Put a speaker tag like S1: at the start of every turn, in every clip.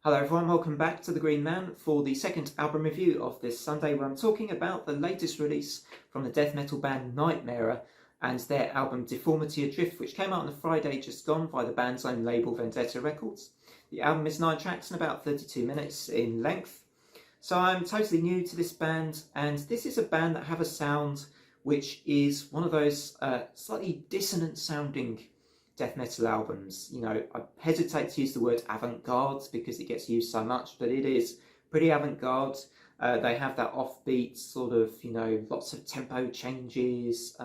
S1: Hello everyone, welcome back to The Green Man for the second album review of this Sunday, where I'm talking about the latest release from the death metal band Nightmare and their album Deformity, Adrift, which came out on the Friday just gone by the band's own label Vendetta Records. The album is 9 tracks and about 32 minutes in length. So I'm totally new to this band, and this is a band that have a sound which is one of those slightly dissonant sounding death metal albums. You know, I hesitate to use the word avant-garde because it gets used so much, but it is pretty avant-garde. They have that offbeat sort of, you know, lots of tempo changes,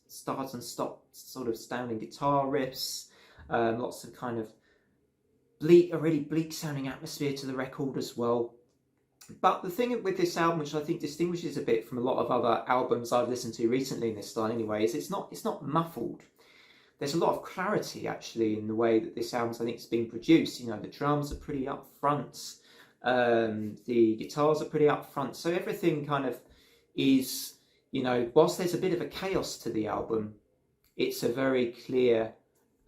S1: start and stop sort of astounding guitar riffs, lots of kind of a really bleak sounding atmosphere to the record as well. But the thing with this album, which I think distinguishes a bit from a lot of other albums I've listened to recently in this style anyway, is it's not muffled. There's a lot of clarity actually in the way that this album, I think, is being produced. You know, the drums are pretty up front, the guitars are pretty up front, so everything kind of is, you know, whilst there's a bit of a chaos to the album, it's a very clear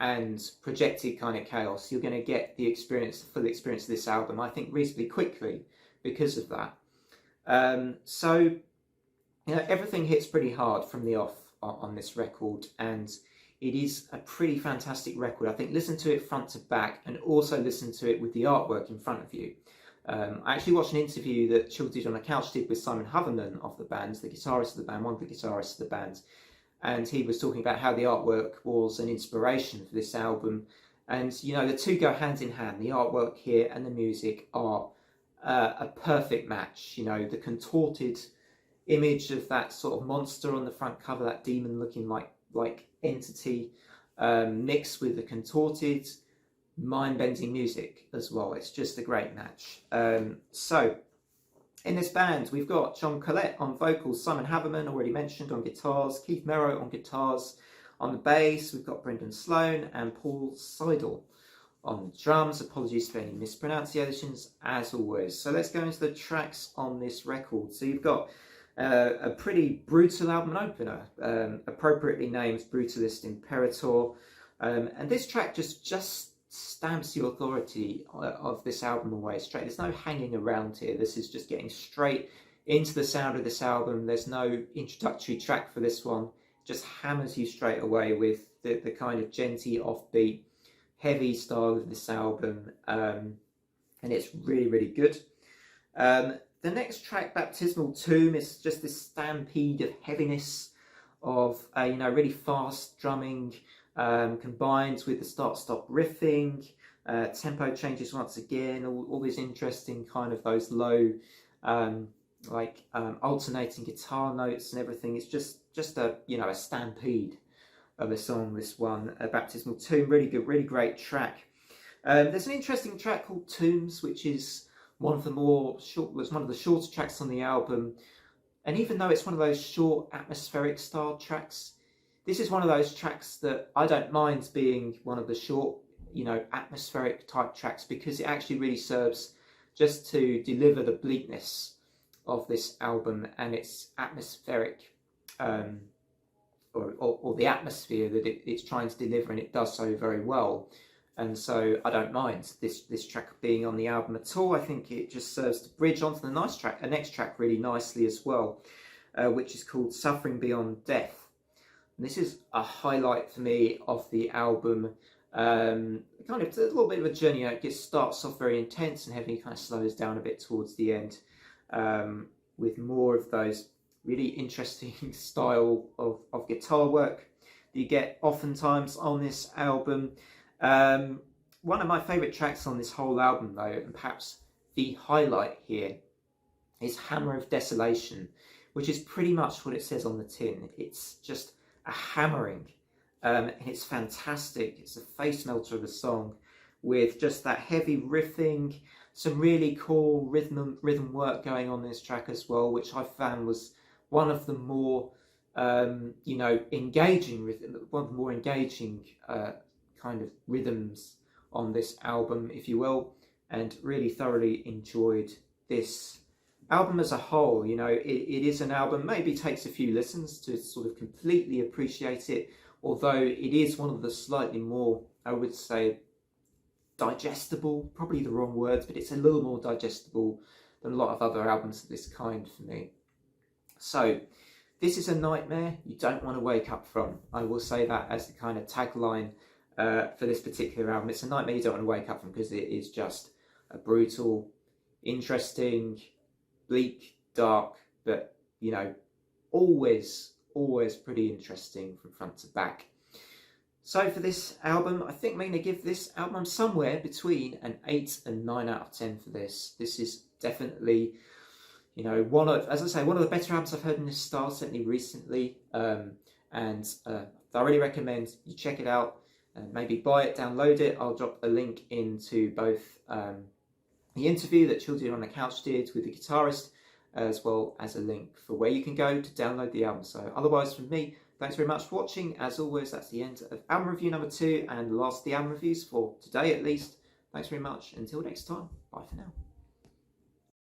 S1: and projected kind of chaos. You're going to get the full experience of this album, I think, reasonably quickly because of that. So, you know, everything hits pretty hard from the off on this record, and it is a pretty fantastic record. I think listen to it front to back and also listen to it with the artwork in front of you. I actually watched an interview that Children on a Couch did with Simon Hawemann of the band, the guitarist of the band, one of the guitarists of the band, and he was talking about how the artwork was an inspiration for this album. And, you know, the two go hand in hand. The artwork here and the music are a perfect match. You know, the contorted image of that sort of monster on the front cover, that demon looking like entity, mixed with the contorted, mind-bending music as well. It's just a great match. So in this band we've got John Collette on vocals, Simon Hawemann, already mentioned, on guitars, Keith Merrow on guitars. On the bass we've got Brendan Sloan and Paul Seidel on the drums. Apologies for any mispronunciations as always. So let's go into the tracks on this record. So you've got a pretty brutal album opener, appropriately named Brutalist Imperator, and this track just stamps the authority of this album away straight. There's no hanging around here. This is just getting straight into the sound of this album. There's no introductory track for this one. It just hammers you straight away with the kind of genty, offbeat, heavy style of this album, and it's really good. The next track, Baptismal Tomb, is just this stampede of heaviness, of you know, really fast drumming, combined with the start-stop riffing, tempo changes once again, all these interesting kind of those low, alternating guitar notes and everything. It's just a, you know, a stampede of a song. This one, Baptismal Tomb, really good, really great track. There's an interesting track called Tombs, which is one of the shorter tracks on the album, and even though it's one of those short atmospheric style tracks, this is one of those tracks that I don't mind being one of the short, you know, atmospheric type tracks, because it actually really serves just to deliver the bleakness of this album and its atmospheric, or the atmosphere that it's trying to deliver, and it does so very well. And so I don't mind this track being on the album at all. I think it just serves to bridge onto the next track really nicely as well, which is called Suffering Beyond Death. And this is a highlight for me of the album. Kind of a little bit of a journey. You know, it starts off very intense and heavy, kind of slows down a bit towards the end, with more of those really interesting style of guitar work that you get oftentimes on this album. One of my favourite tracks on this whole album, though, and perhaps the highlight here, is Hammer of Desolation, which is pretty much what it says on the tin. It's just a hammering, and it's fantastic. It's a face melter of a song, with just that heavy riffing, some really cool rhythm work going on this track as well, which I found was one of the more you know, engaging kind of rhythms on this album, if you will, and really thoroughly enjoyed this album as a whole. You know, it is an album, maybe takes a few listens to sort of completely appreciate it, although it is one of the slightly more, I would say, digestible, probably the wrong words, but it's a little more digestible than a lot of other albums of this kind for me. So this is a nightmare you don't want to wake up from. I will say that as the kind of tagline for this particular album. It's a nightmare you don't want to wake up from, because it is just a brutal, interesting, bleak, dark, but, you know, always pretty interesting from front to back. So for this album, I think I'm going to give this album somewhere between an 8 and 9 out of 10 for this. This is definitely, you know, one of the better albums I've heard in this style, certainly recently. And I really recommend you check it out. Maybe buy it, download it. I'll drop a link into both the interview that Children on the Couch did with the guitarist, as well as a link for where you can go to download the album. So otherwise, from me, thanks very much for watching. As always, that's the end of album review number 2 and the last of the album reviews for today at least. Thanks very much. Until next time, bye for now.